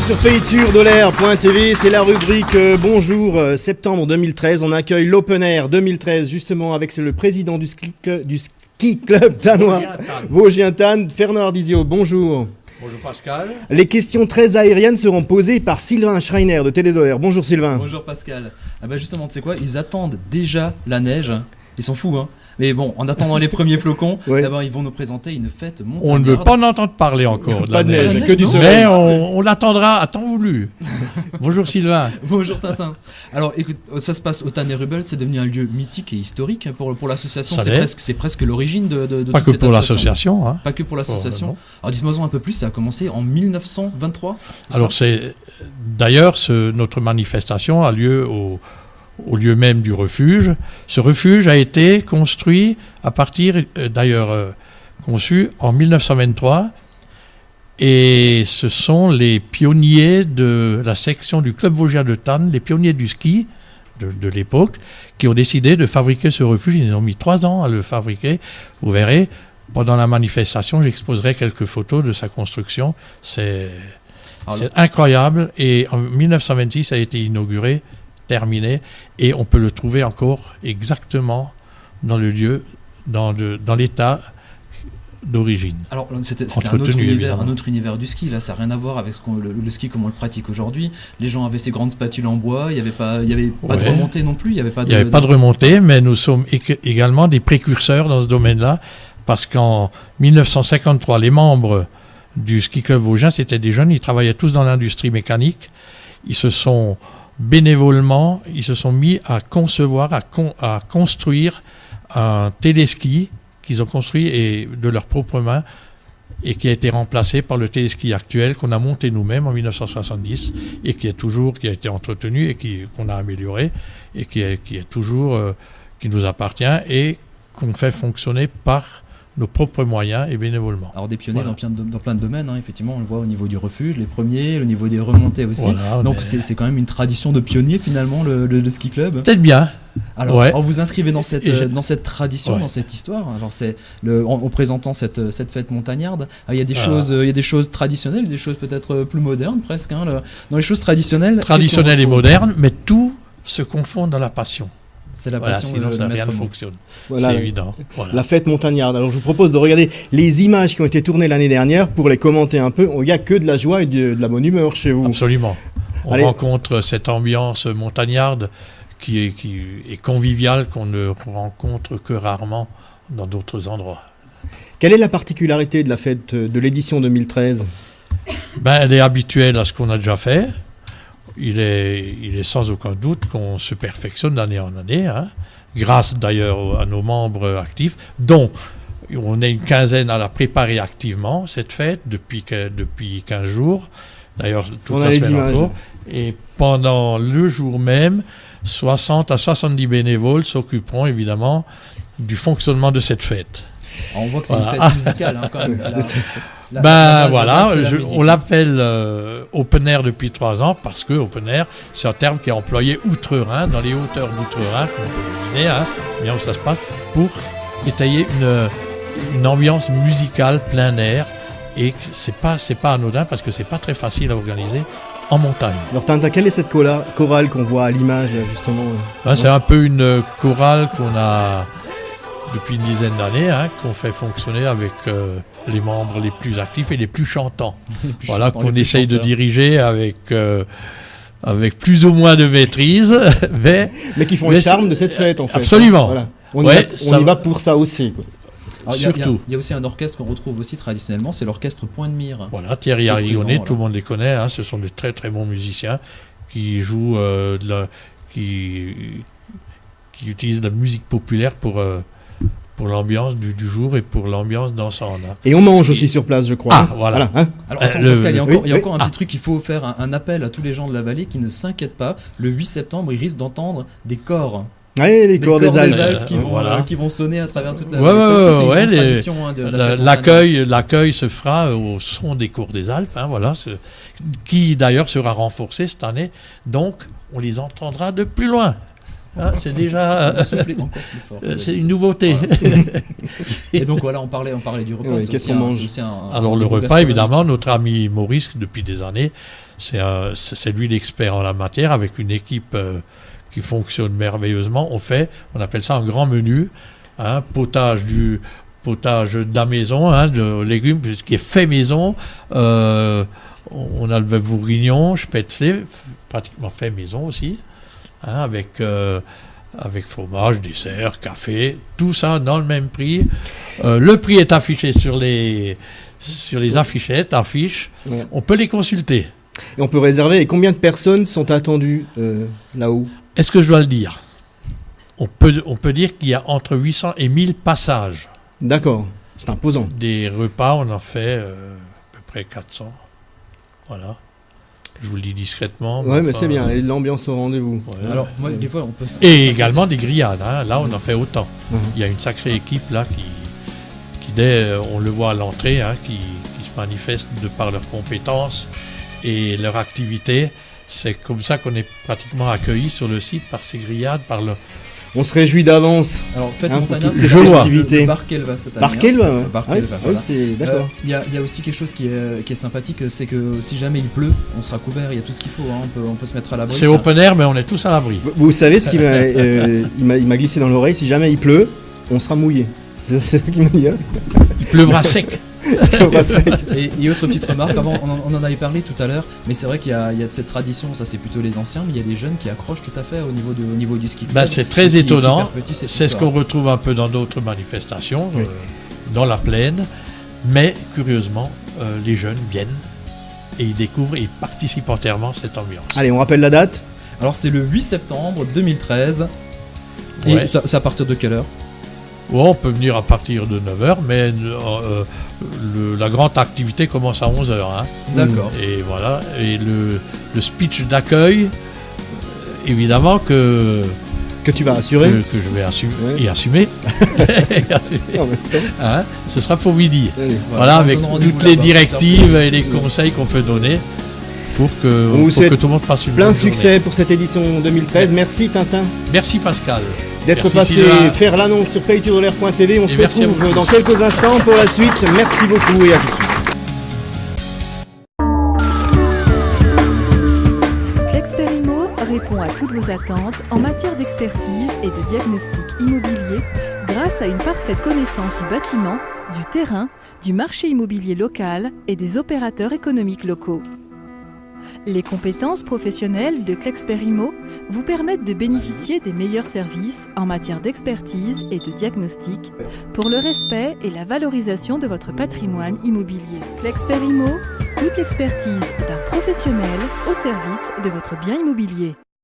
sur payturdolaire.tv, c'est la rubrique Bonjour septembre 2013. On accueille l'Open Air 2013 justement avec le président du ski club danois Vosgien-Tann, Fernand Ardizio. Bonjour. Bonjour Pascal. Les questions très aériennes seront posées par Sylvain Schreiner de Télédolaire. Bonjour Sylvain. Bonjour Pascal. Ah bah justement, tu sais quoi, ils attendent déjà la neige. Ils sont fous, hein. Mais bon, en attendant les premiers flocons, ouais. D'abord ils vont nous présenter une fête montagnarde. On ne veut pas en entendre parler encore de pas de neige, que du soleil. Mais on l'attendra à temps voulu. Bonjour Sylvain. Bonjour Tintin. Alors écoute, ça se passe au Tannerhubel, c'est devenu un lieu mythique et historique pour l'association. C'est presque l'origine de pas toute que pour l'association. Hein. Pas que pour l'association. Alors dites-moi un peu plus, ça a commencé en 1923. Alors d'ailleurs, notre manifestation a lieu au lieu même du refuge. Ce refuge a été construit à partir, conçu en 1923, et ce sont les pionniers de la section du club vosgien de Tann, les pionniers du ski de l'époque, qui ont décidé de fabriquer ce refuge. Ils ont mis 3 ans à le fabriquer. Vous verrez, pendant la manifestation, j'exposerai quelques photos de sa construction. C'est incroyable, et en 1926, ça a été inauguré, terminé, et on peut le trouver encore exactement dans le lieu, dans l'état d'origine. Alors c'était un autre univers du ski, là ça n'a rien à voir avec le ski comme on le pratique aujourd'hui. Les gens avaient ces grandes spatules en bois, il n'y avait pas de remontée non plus, il n'y avait pas de remontée, mais nous sommes également des précurseurs dans ce domaine-là, parce qu'en 1953, les membres du ski club vosgien, c'était des jeunes, ils travaillaient tous dans l'industrie mécanique, ils se sont bénévolement, ils se sont mis à concevoir, à construire un téléski qu'ils ont construit de leurs propres mains, et qui a été remplacé par le téléski actuel qu'on a monté nous-mêmes en 1970 et qui a été entretenu et qu'on a amélioré et qui nous appartient et qu'on fait fonctionner par nos propres moyens et bénévolement. Alors des pionniers dans plein de domaines, hein, effectivement, on le voit au niveau du refuge, les premiers, au niveau des remontées aussi. Voilà, donc c'est quand même une tradition de pionnier finalement, le ski club. Peut-être bien. Alors vous inscrivez dans cette tradition, dans cette histoire. Alors en présentant cette fête montagnarde, il y a des choses traditionnelles, des choses peut-être plus modernes presque. Hein, dans les choses traditionnelles et modernes, mais tout se confond dans la passion. C'est la passion, sinon ça rien ne fonctionne. Voilà, c'est évident. Voilà. La fête montagnarde. Alors je vous propose de regarder les images qui ont été tournées l'année dernière pour les commenter un peu. Il n'y a que de la joie et de la bonne humeur chez vous. Absolument. On rencontre cette ambiance montagnarde qui est conviviale, qu'on ne rencontre que rarement dans d'autres endroits. Quelle est la particularité de la fête de l'édition 2013 ? Elle est habituelle à ce qu'on a déjà fait. Il est sans aucun doute qu'on se perfectionne d'année en année, hein, grâce d'ailleurs à nos membres actifs, dont on est une quinzaine à la préparer activement, cette fête, depuis 15 jours, d'ailleurs toute la semaine encore. Et pendant le jour même, 60 à 70 bénévoles s'occuperont évidemment du fonctionnement de cette fête. Alors on voit que c'est une fête musicale, hein, quand même. On l'appelle Open Air depuis 3 ans parce que Open Air, c'est un terme qui est employé outre-Rhin, dans les hauteurs d'outre-Rhin, comme on peut imaginer, bien où ça se passe, pour étayer une ambiance musicale plein air, et c'est pas anodin parce que c'est pas très facile à organiser en montagne. Alors Tintin, quelle est cette chorale qu'on voit à l'image là justement C'est un peu une chorale qu'on a depuis une dizaine d'années, qu'on fait fonctionner avec les membres les plus actifs et les plus chantants. Qu'on essaye de diriger avec plus ou moins de maîtrise. Mais qui font le charme de cette fête, en fait. Absolument. Voilà. On y va pour ça aussi, quoi. Surtout. Il y a aussi un orchestre qu'on retrouve aussi traditionnellement, c'est l'orchestre Point de Mire. Voilà, Thierry Arrigonnet, tout le monde les connaît, ce sont de très très bons musiciens qui jouent qui utilisent de la musique populaire pour l'ambiance du jour et pour l'ambiance dansante. Et on mange aussi sur place, je crois. Voilà. Alors attends, Pascal, il y a encore un petit truc, il faut faire un appel à tous les gens de la vallée qui ne s'inquiètent pas. Le 8 septembre, ils risquent d'entendre des corps. Oui, les corps des Alpes qui vont sonner à travers toute la vallée. L'accueil se fera au son des cours des Alpes, qui d'ailleurs sera renforcé cette année. Donc, on les entendra de plus loin. Ah, c'est déjà c'est une nouveauté. Voilà. Et donc voilà, on parlait du repas. Ouais, qu'est-ce qu'on mange? Alors le repas, évidemment, notre ami Maurice, depuis des années, c'est lui l'expert en la matière, avec une équipe qui fonctionne merveilleusement. On appelle ça un grand menu, potage de la maison, de légumes, qui est fait maison. On a le bœuf bourguignon, spätzle, pratiquement fait maison aussi, avec fromage, dessert, café, tout ça dans le même prix. Le prix est affiché sur les affichettes, Ouais. On peut les consulter. Et on peut réserver. Et combien de personnes sont attendues là-haut? Est-ce que je dois le dire? On peut dire qu'il y a entre 800 et 1000 passages. D'accord, c'est imposant. Des repas, on en fait à peu près 400. Voilà. Je vous le dis discrètement. Ouais, mais c'est bien. Et l'ambiance au rendez-vous. Ouais. Alors, moi, des fois, on peut... Et également des grillades. Là, on en fait autant. Il y a une sacrée équipe là qui dès on le voit à l'entrée, qui se manifeste de par leurs compétences et leur activité. C'est comme ça qu'on est pratiquement accueillis sur le site par ces grillades, On se réjouit d'avance. Alors, Fête pour Montana, toutes ces c'est festivités. Barkelva cette année. Barkelva, ouais. Barkelva, voilà. c'est d'accord. Il y a aussi quelque chose qui est sympathique, c'est que si jamais il pleut, on sera couvert, il y a tout ce qu'il faut, on peut se mettre à l'abri. C'est open air, mais on est tous à l'abri. Vous savez ce qu'il il m'a glissé dans l'oreille, si jamais il pleut, on sera mouillé. C'est ce qu'il m'a dit. Il pleuvra sec. Et autre petite remarque, avant on en avait parlé tout à l'heure, mais c'est vrai qu'il y a de cette tradition, ça c'est plutôt les anciens, mais il y a des jeunes qui accrochent tout à fait au niveau du ski club. C'est très étonnant, c'est ce qu'on retrouve un peu dans d'autres manifestations, dans la plaine, mais curieusement, les jeunes viennent et ils découvrent et ils participent entièrement à cette ambiance. Allez, on rappelle la date. Alors c'est le 8 septembre 2013, et c'est à partir de quelle heure? On peut venir à partir de 9h, mais la grande activité commence à 11h. D'accord. Et voilà. Et le speech d'accueil, évidemment que tu vas assurer. Que je vais assumer. Ce sera pour midi. Voilà, avec toutes les directives et les conseils qu'on peut donner pour que tout le monde passe une bonne journée. Plein succès pour cette édition 2013. Merci Tintin. Merci Pascal. D'être passé faire l'annonce sur paytodolaire.tv. On se retrouve dans quelques instants pour la suite. Merci beaucoup et à tout de suite. Clexperimo répond à toutes vos attentes en matière d'expertise et de diagnostic immobilier grâce à une parfaite connaissance du bâtiment, du terrain, du marché immobilier local et des opérateurs économiques locaux. Les compétences professionnelles de Clexperimo vous permettent de bénéficier des meilleurs services en matière d'expertise et de diagnostic pour le respect et la valorisation de votre patrimoine immobilier. Clexperimo, toute l'expertise d'un professionnel au service de votre bien immobilier.